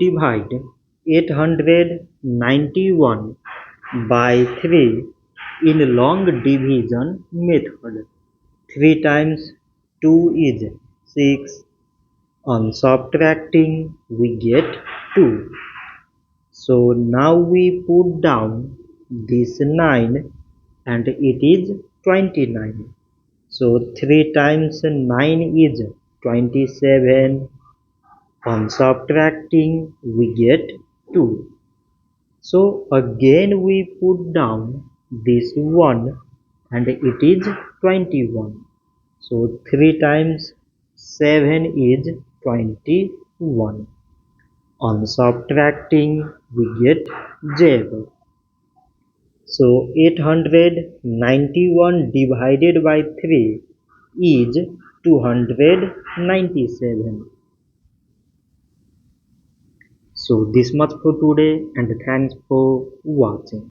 divide 891 by 3 in long division method. 3 times 2 is 6. On subtracting we get 2. So now we put down this 9 and it is 29. So 3 times 9 is 27. On subtracting we get 2. So again we put down this 1 and it is 21. So 3 times 7 is 21. On subtracting we get 0. So 891 divided by 3 is 297. So this much for today and thanks for watching.